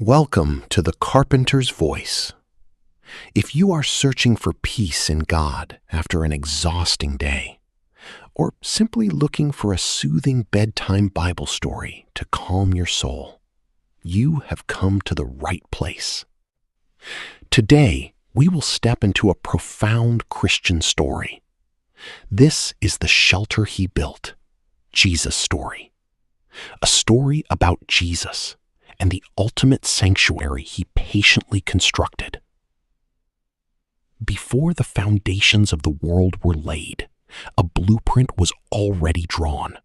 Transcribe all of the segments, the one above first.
Welcome to the Carpenter's Voice. If you are searching for peace in God after an exhausting day, or simply looking for a soothing bedtime Bible story to calm your soul, you have come to the right place. Today, we will step into a profound Christian story. This is the shelter he built, Jesus' story. A story about Jesus and the ultimate sanctuary he patiently constructed. Before the foundations of the world were laid, a blueprint was already drawn.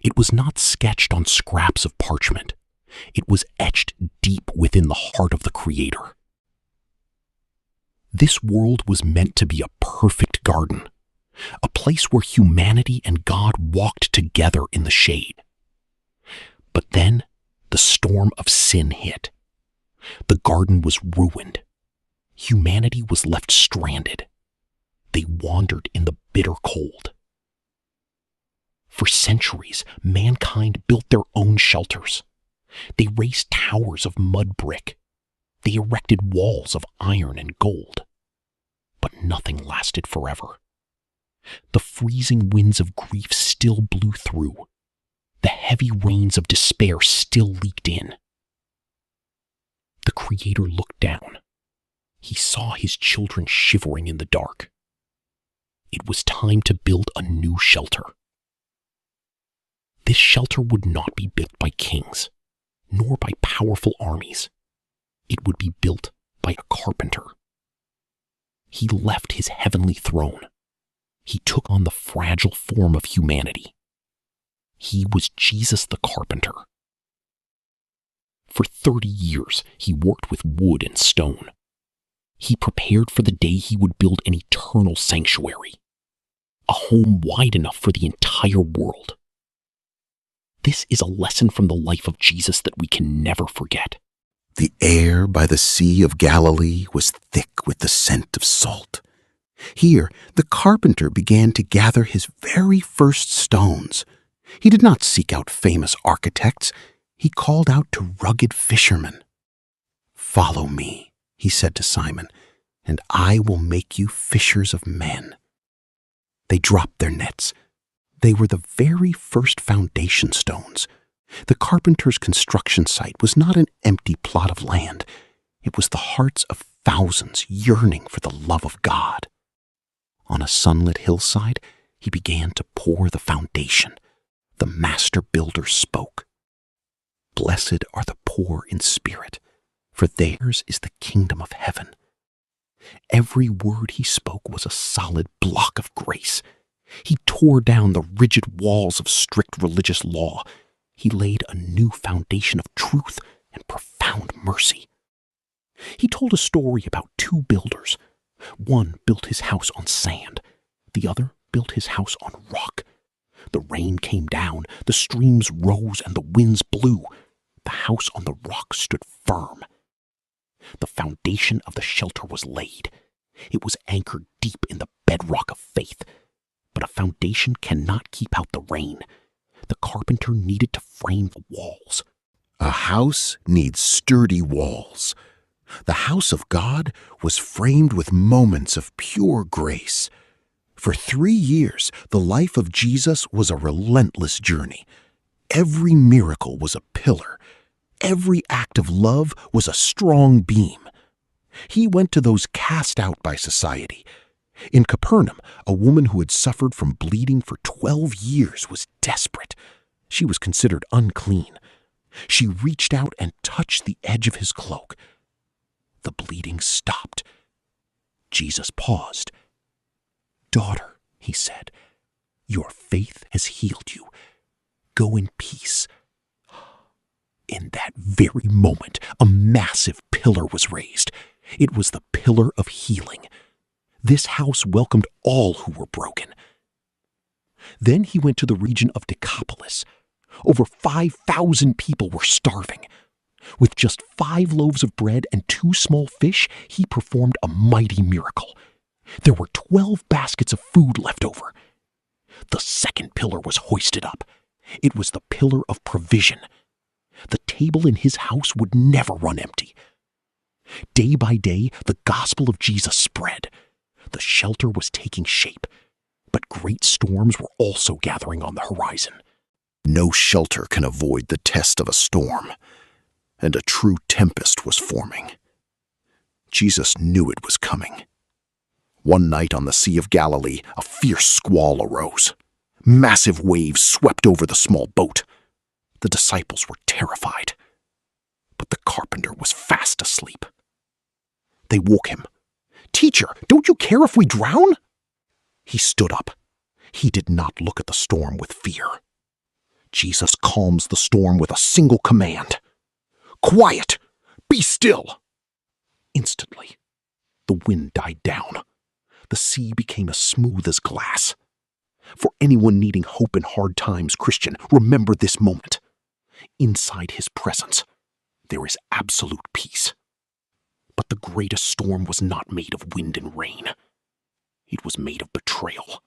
It was not sketched on scraps of parchment. It was etched deep within the heart of the Creator. This world was meant to be a perfect garden, a place where humanity and God walked together in the shade. But then, the storm of sin hit. The garden was ruined. Humanity was left stranded. They wandered in the bitter cold. For centuries, mankind built their own shelters. They raised towers of mud brick. They erected walls of iron and gold. But nothing lasted forever. The freezing winds of grief still blew through. The heavy rains of despair still leaked in. The Creator looked down. He saw his children shivering in the dark. It was time to build a new shelter. This shelter would not be built by kings, nor by powerful armies. It would be built by a carpenter. He left his heavenly throne. He took on the fragile form of humanity. He was Jesus the Carpenter. For 30 years, he worked with wood and stone. He prepared for the day he would build an eternal sanctuary, a home wide enough for the entire world. This is a lesson from the life of Jesus that we can never forget. The air by the Sea of Galilee was thick with the scent of salt. Here, the carpenter began to gather his very first stones. He did not seek out famous architects. He called out to rugged fishermen. "Follow me," he said to Simon, "and I will make you fishers of men." They dropped their nets. They were the very first foundation stones. The carpenter's construction site was not an empty plot of land. It was the hearts of thousands yearning for the love of God. On a sunlit hillside, he began to pour the foundation. The master builder spoke. "Blessed are the poor in spirit, for theirs is the kingdom of heaven." Every word he spoke was a solid block of grace. He tore down the rigid walls of strict religious law. He laid a new foundation of truth and profound mercy. He told a story about two builders. One built his house on sand. The other built his house on rock. The rain came down, the streams rose, and the winds blew. The house on the rock stood firm. The foundation of the shelter was laid. It was anchored deep in the bedrock of faith. But a foundation cannot keep out the rain. The carpenter needed to frame the walls. A house needs sturdy walls. The house of God was framed with moments of pure grace. For 3 years, the life of Jesus was a relentless journey. Every miracle was a pillar. Every act of love was a strong beam. He went to those cast out by society. In Capernaum, a woman who had suffered from bleeding for 12 years was desperate. She was considered unclean. She reached out and touched the edge of his cloak. The bleeding stopped. Jesus paused. "Daughter," he said, "your faith has healed you. Go in peace." In that very moment, a massive pillar was raised. It was the pillar of healing. This house welcomed all who were broken. Then he went to the region of Decapolis. Over 5,000 people were starving. With just 5 loaves of bread and 2 small fish, he performed a mighty miracle. There were 12 baskets of food left over. The second pillar was hoisted up. It was the pillar of provision. The table in his house would never run empty. Day by day, the gospel of Jesus spread. The shelter was taking shape, but great storms were also gathering on the horizon. No shelter can avoid the test of a storm, and a true tempest was forming. Jesus knew it was coming. One night on the Sea of Galilee, a fierce squall arose. Massive waves swept over the small boat. The disciples were terrified, but the carpenter was fast asleep. They woke him. "Teacher, don't you care if we drown?" He stood up. He did not look at the storm with fear. Jesus calms the storm with a single command. "Quiet! Be still!" Instantly, the wind died down. The sea became as smooth as glass. For anyone needing hope in hard times, Christian, remember this moment. Inside his presence, there is absolute peace. But the greatest storm was not made of wind and rain. It was made of betrayal.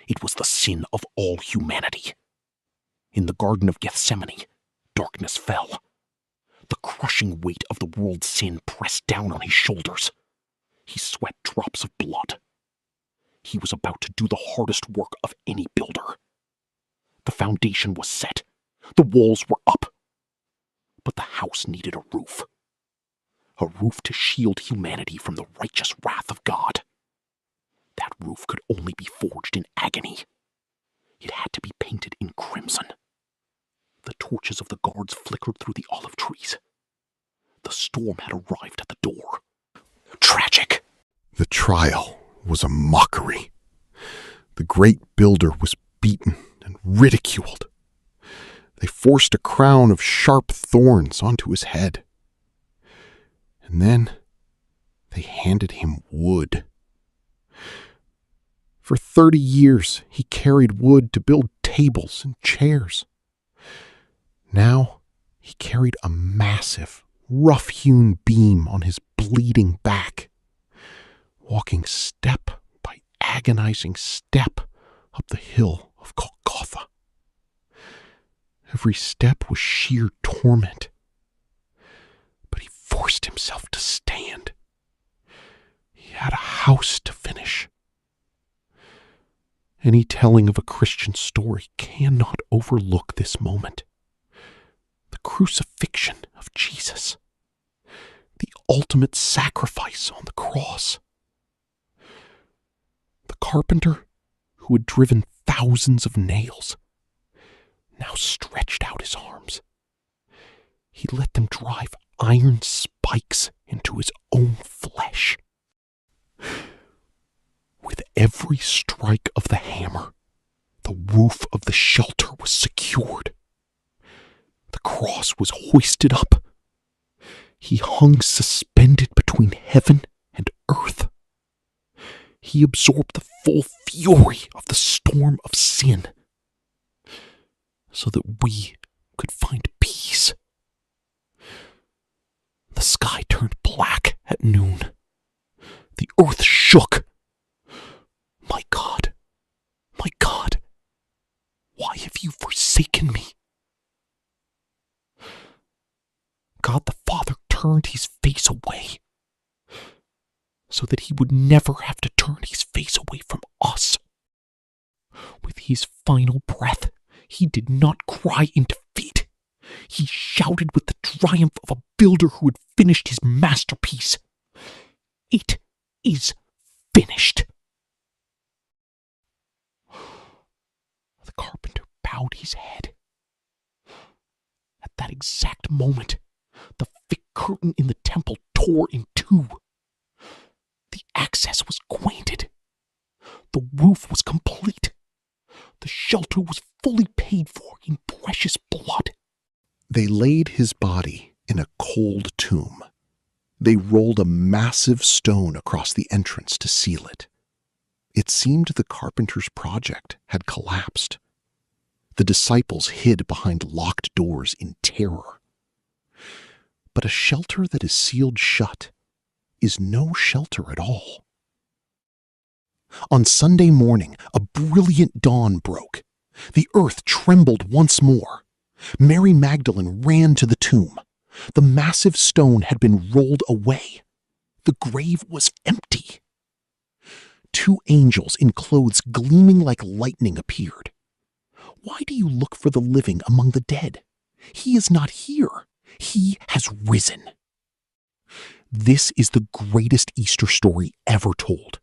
It was the sin of all humanity. In the Garden of Gethsemane, darkness fell. The crushing weight of the world's sin pressed down on his shoulders. He sweat drops of blood. He was about to do the hardest work of any builder. The foundation was set. The walls were up. But the house needed a roof. A roof to shield humanity from the righteous wrath of God. That roof could only be forged in agony. It had to be painted in crimson. The torches of the guards flickered through the olive trees. The storm had arrived at the door. Tragic. The trial was a mockery. The great builder was beaten and ridiculed. They forced a crown of sharp thorns onto his head. And then they handed him wood. For 30 years, he carried wood to build tables and chairs. Now, he carried a massive, rough-hewn beam on his bleeding back, walking step by agonizing step up the hill of Golgotha. Every step was sheer torment. But he forced himself to stand. He had a house to finish. Any telling of a Christian story cannot overlook this moment. The crucifixion of Jesus. The ultimate sacrifice on the cross. The carpenter who had driven thousands of nails now stretched out his arms. He let them drive iron spikes into his own flesh. With every strike of the hammer, the roof of the shelter was secured. The cross was hoisted up. He hung suspended between heaven and earth. He absorbed the full fury of the storm of sin so that we could find peace. The sky turned black at noon. The earth shook. My God, why have you forsaken me? God the Father turned his face away so that he would never have to turn his face away from us. With his final breath, he did not cry in defeat. He shouted with the triumph of a builder who had finished his masterpiece. It is finished. The carpenter bowed his head. At that exact moment, the thick curtain in the temple tore in two. The access was acquainted. The roof was complete. The shelter was fully paid for in precious blood. They laid his body in a cold tomb. They rolled a massive stone across the entrance to seal it. It seemed the carpenter's project had collapsed. The disciples hid behind locked doors in terror. But a shelter that is sealed shut is no shelter at all. On Sunday morning, a brilliant dawn broke. The earth trembled once more. Mary Magdalene ran to the tomb. The massive stone had been rolled away. The grave was empty. Two angels in clothes gleaming like lightning appeared. "Why do you look for the living among the dead? He is not here. He has risen." This is the greatest Easter story ever told.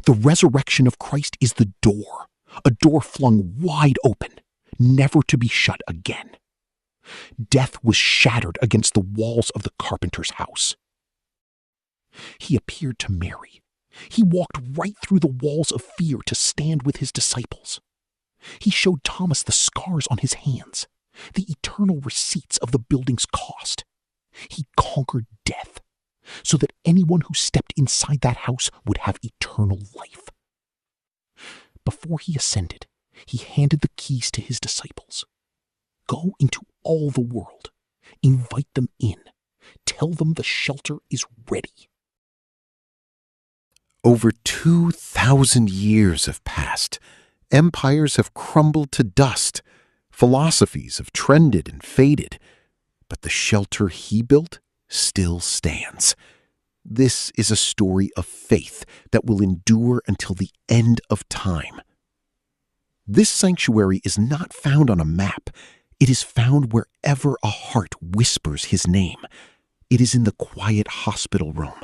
The resurrection of Christ is the door, a door flung wide open, never to be shut again. Death was shattered against the walls of the carpenter's house. He appeared to Mary. He walked right through the walls of fear to stand with his disciples. He showed Thomas the scars on his hands, the eternal receipts of the building's cost. He conquered death, so that anyone who stepped inside that house would have eternal life. Before he ascended, he handed the keys to his disciples. "Go into all the world. Invite them in. Tell them the shelter is ready." Over 2,000 years have passed. Empires have crumbled to dust. Philosophies have trended and faded. But the shelter he built still stands. This is a story of faith that will endure until the end of time. This sanctuary is not found on a map. It is found wherever a heart whispers his name. It is in the quiet hospital room.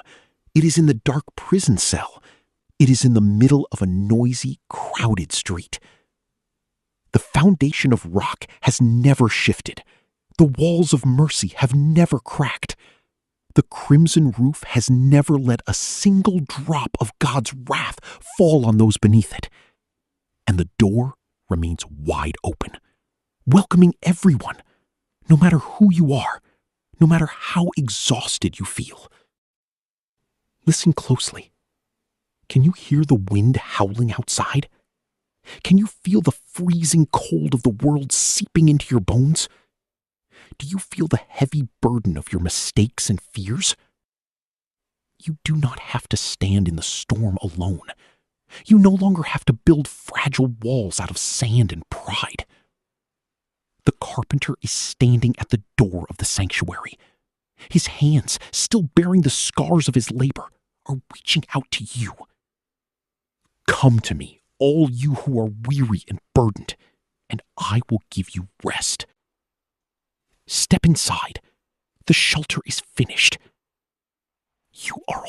It is in the dark prison cell. It is in the middle of a noisy, crowded street. The foundation of rock has never shifted. The walls of mercy have never cracked. The crimson roof has never let a single drop of God's wrath fall on those beneath it. And the door remains wide open, welcoming everyone, no matter who you are, no matter how exhausted you feel. Listen closely. Can you hear the wind howling outside? Can you feel the freezing cold of the world seeping into your bones? Do you feel the heavy burden of your mistakes and fears? You do not have to stand in the storm alone. You no longer have to build fragile walls out of sand and pride. The carpenter is standing at the door of the sanctuary. His hands, still bearing the scars of his labor, are reaching out to you. "Come to me, all you who are weary and burdened, and I will give you rest." Step inside. The shelter is finished. You are